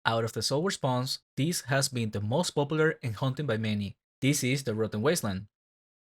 Out of the solar spawns, this has been the most popular and hunted by many. This is the Rotten Wasteland.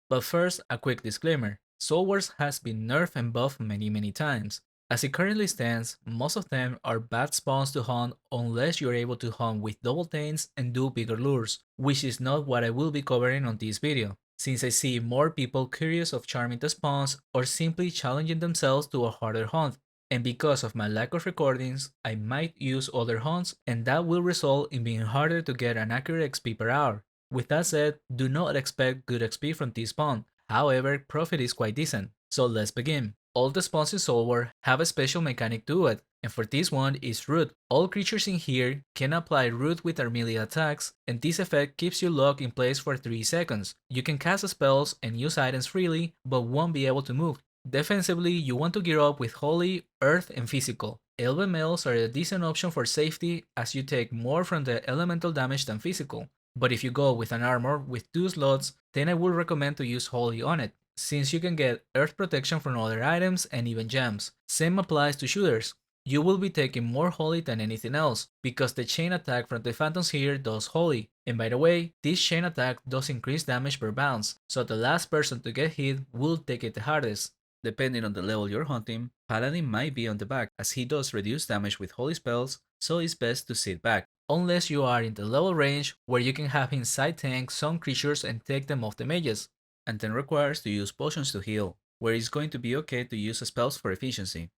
But first, a quick disclaimer. Soul Wars has been nerfed and buffed many times. As it currently stands, most of them are bad spawns to hunt unless you're able to hunt with double taints and do bigger lures, which is not what I will be covering on this video, since I see more people curious of charming the spawns or simply challenging themselves to a harder hunt. And because of my lack of recordings, I might use other hunts and that will result in being harder to get an accurate XP per hour. With that said, do not expect good XP from this spawn, however, profit is quite decent. So let's begin. All the spawns in Soul War have a special mechanic to it, and for this one is Root. All creatures in here can apply Root with their melee attacks, and this effect keeps you locked in place for 3 seconds. You can cast spells and use items freely, but won't be able to move. Defensively, you want to gear up with Holy, Earth, and Physical. Elven Males are a decent option for safety as you take more from the elemental damage than physical. But if you go with an armor with 2 slots, then I would recommend to use Holy on it, since you can get earth protection from other items and even gems. Same applies to shooters. You will be taking more Holy than anything else, because the chain attack from the phantoms here does Holy. And by the way, this chain attack does increase damage per bounce, so the last person to get hit will take it the hardest. Depending on the level you're hunting, Paladin might be on the back as he does reduce damage with holy spells, so it's best to sit back. Unless you are in the level range where you can have him side tank some creatures and take them off the mages, and then requires to use potions to heal, where it's going to be okay to use spells for efficiency.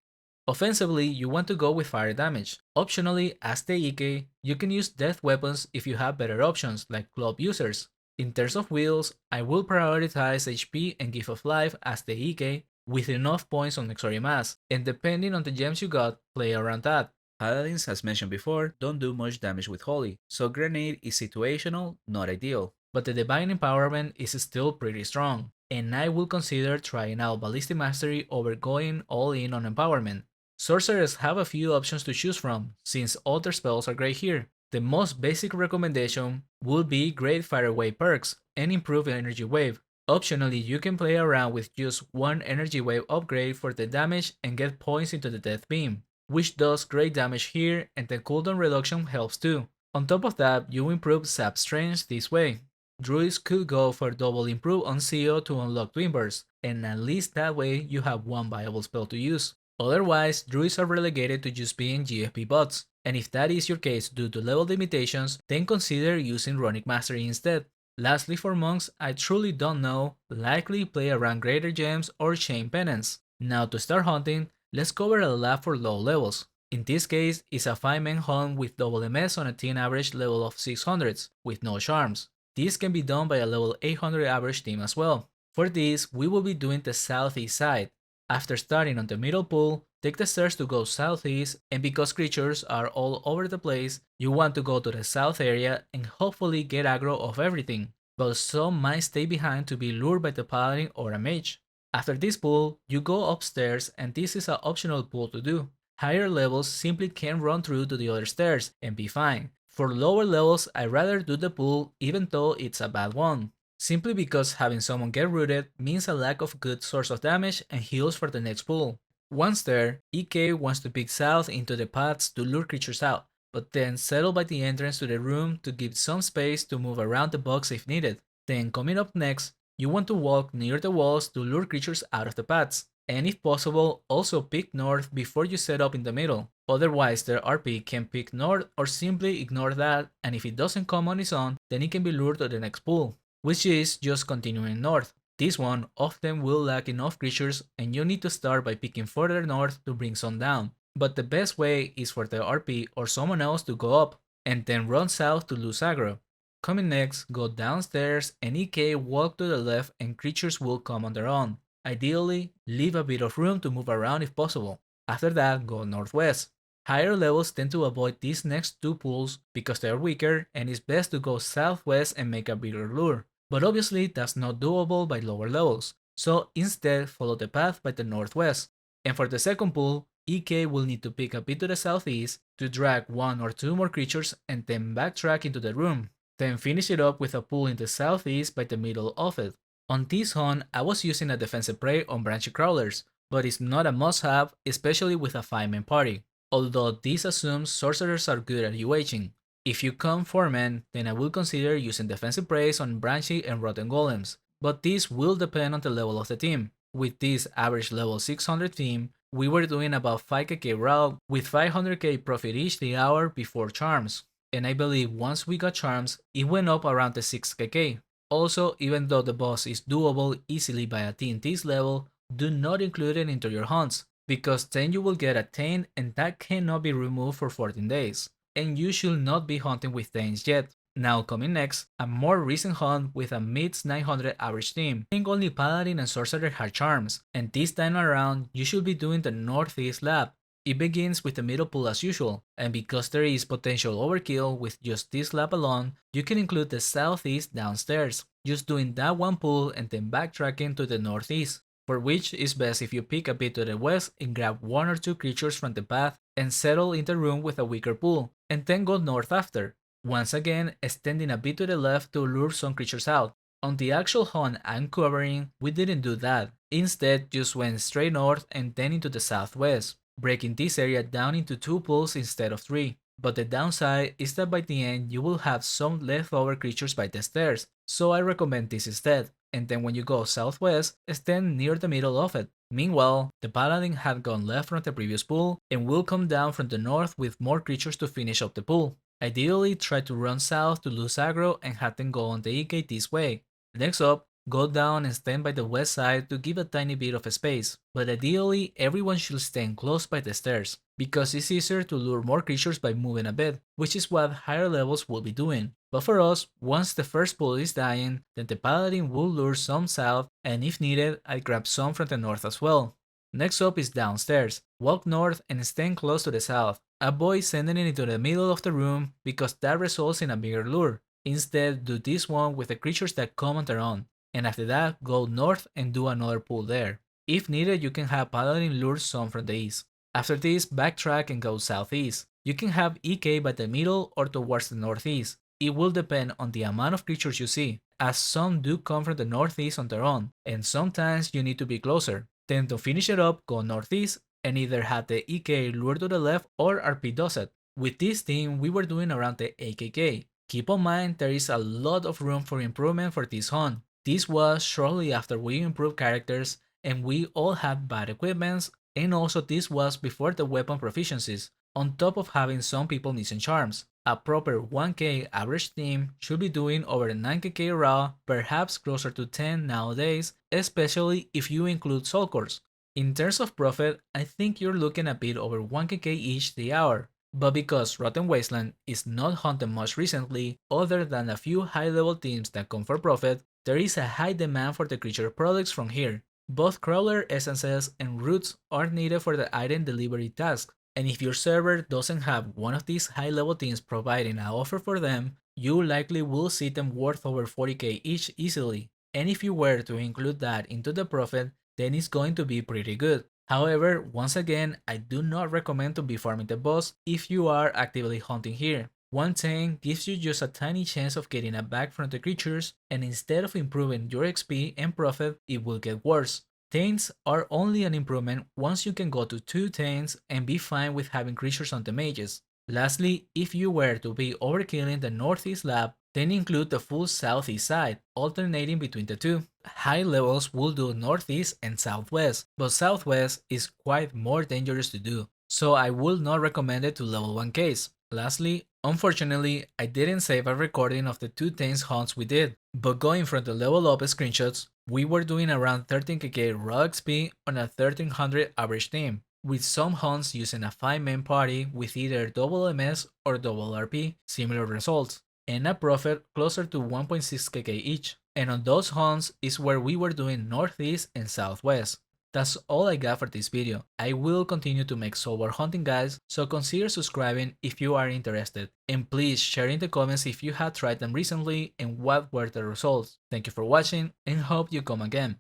Offensively, you want to go with fire damage. Optionally, as the Ike, you can use death weapons if you have better options like club users. In terms of wheels, I will prioritize HP and Gift of Life as the Ike with enough points on Nexori Mass, and depending on the gems you got, play around that. Paladins, as mentioned before, don't do much damage with Holy, so Grenade is situational, not ideal. But the Divine Empowerment is still pretty strong, and I will consider trying out Ballistic Mastery over going all in on Empowerment. Sorcerers have a few options to choose from, since other spells are great here. The most basic recommendation would be Great Fire Wave perks and improve Energy Wave. Optionally, you can play around with just one Energy Wave upgrade for the damage and get points into the Death Beam, which does great damage here, and the cooldown reduction helps too. On top of that, you improve Sap Strength this way. Druids could go for double improve on CO to unlock Twin Burst, and at least that way you have one viable spell to use. Otherwise, Druids are relegated to just being GFP bots, and if that is your case due to level limitations, then consider using Runic Mastery instead. Lastly, for monks, I truly don't know, likely play around Greater Gems or Chain Penance. Now to start hunting, let's cover a lab for low levels. In this case, it's a 5-man hunt with double MS on a team average level of 600s, with no charms. This can be done by a level 800 average team as well. For this, we will be doing the southeast side. After starting on the middle pool, take the stairs to go southeast, and because creatures are all over the place, you want to go to the south area and hopefully get aggro of everything, but some might stay behind to be lured by the paladin or a mage. After this pool, you go upstairs, and this is an optional pool to do. Higher levels simply can run through to the other stairs and be fine. For lower levels, I'd rather do the pool even though it's a bad one, simply because having someone get rooted means a lack of good source of damage and heals for the next pool. Once there, EK wants to peek south into the paths to lure creatures out, but then settle by the entrance to the room to give some space to move around the box if needed. Then coming up next, you want to walk near the walls to lure creatures out of the paths, and if possible, also peek north before you set up in the middle. Otherwise, their RP can peek north or simply ignore that, and if it doesn't come on its own, then it can be lured to the next pool, which is just continuing north. This one often will lack enough creatures and you need to start by picking further north to bring some down, but the best way is for the RP or someone else to go up, and then run south to lose aggro. Coming next, go downstairs and EK walk to the left and creatures will come on their own. Ideally, leave a bit of room to move around if possible. After that, go northwest. Higher levels tend to avoid these next 2 pools because they are weaker and it's best to go southwest and make a bigger lure. But obviously that's not doable by lower levels, so instead follow the path by the northwest. And for the second pool, EK will need to pick a bit to the southeast to drag 1 or 2 more creatures and then backtrack into the room. Then finish it up with a pool in the southeast by the middle of it. On this hunt, I was using a defensive prey on branchy crawlers, but it's not a must-have, especially with a 5-man party. although this assumes sorcerers are good at UHing. If you come 4 men, then I will consider using defensive praise on Branchy and Rotten Golems, but this will depend on the level of the team. With this average level 600 team, we were doing about 5k route with 500k profit each the hour before charms, and I believe once we got charms, it went up around the 6k. Also, even though the boss is doable easily by a team this level, do not include it into your hunts, because then you will get a Thane and that cannot be removed for 14 days, and you should not be hunting with Thanes yet. Now coming next, a more recent hunt with a mid 900 average team. I think only Paladin and Sorcerer had charms, and this time around you should be doing the Northeast lab. It begins with the middle pool as usual, and because there is potential overkill with just this lab alone, you can include the Southeast downstairs, just doing that one pool and then backtracking to the Northeast, for which is best if you pick a bit to the west and grab 1 or 2 creatures from the path and settle in the room with a weaker pool, and then go north after, once again extending a bit to the left to lure some creatures out. On the actual hunt I'm covering, we didn't do that, instead just went straight north and then into the southwest, breaking this area down into 2 pools instead of 3. But the downside is that by the end you will have some leftover creatures by the stairs, so I recommend this instead, and then when you go southwest, stand near the middle of it. Meanwhile, the Paladin had gone left from the previous pool and will come down from the north with more creatures to finish up the pool. Ideally, try to run south to lose aggro and have them go on the EK this way. Next up, go down and stand by the west side to give a tiny bit of space, but ideally everyone should stand close by the stairs, because it's easier to lure more creatures by moving a bit, which is what higher levels will be doing. But for us, once the first pool is dying, then the Paladin will lure some south, and if needed, I grab some from the north as well. Next up is downstairs. Walk north and stand close to the south. Avoid sending it into the middle of the room because that results in a bigger lure. Instead, do this one with the creatures that come on their own, and after that, go north and do another pull there. If needed, you can have Paladin lure some from the east. After this, backtrack and go southeast. You can have EK by the middle or towards the northeast. It will depend on the amount of creatures you see, as some do come from the northeast on their own, and sometimes you need to be closer. Then to finish it up, go northeast and either have the EK lure to the left or RP does it. With this team, we were doing around the 8kk. Keep in mind there is a lot of room for improvement for this hunt. This was shortly after we improved characters and we all had bad equipments, and also this was before the weapon proficiencies, on top of having some people missing charms. A proper 1k average team should be doing over 9kk raw, perhaps closer to 10 nowadays, especially if you include soul cores. In terms of profit, I think you're looking a bit over 1kk each the hour, but because Rotten Wasteland is not hunted much recently, other than a few high-level teams that come for profit, there is a high demand for the creature products from here. Both crawler essences and roots are needed for the item delivery task, and if your server doesn't have one of these high-level teams providing an offer for them, you likely will see them worth over 40k each easily, and if you were to include that into the profit, then it's going to be pretty good. However, once again, I do not recommend to be farming the boss if you are actively hunting here. 110 gives you just a tiny chance of getting a bag from the creatures, and instead of improving your XP and profit, it will get worse. Thanes are only an improvement once you can go to 2 Thanes and be fine with having creatures on the mages. Lastly, if you were to be overkilling the northeast lab, then include the full southeast side, alternating between the two. High levels will do northeast and southwest, but southwest is quite more dangerous to do, so I would not recommend it to level 1 case. Lastly, unfortunately, I didn't save a recording of the 2 Thanes hunts we did, but going from the level up screenshots, we were doing around 13kk raw XP on a 1300 average team, with some hunts using a 5-man party with either double MS or double RP, similar results, and a profit closer to 1.6kk each. And on those hunts is where we were doing northeast and southwest. That's all I got for this video. I will continue to make software hunting guides, so consider subscribing if you are interested. And please share in the comments if you had tried them recently and what were the results. Thank you for watching and hope you come again.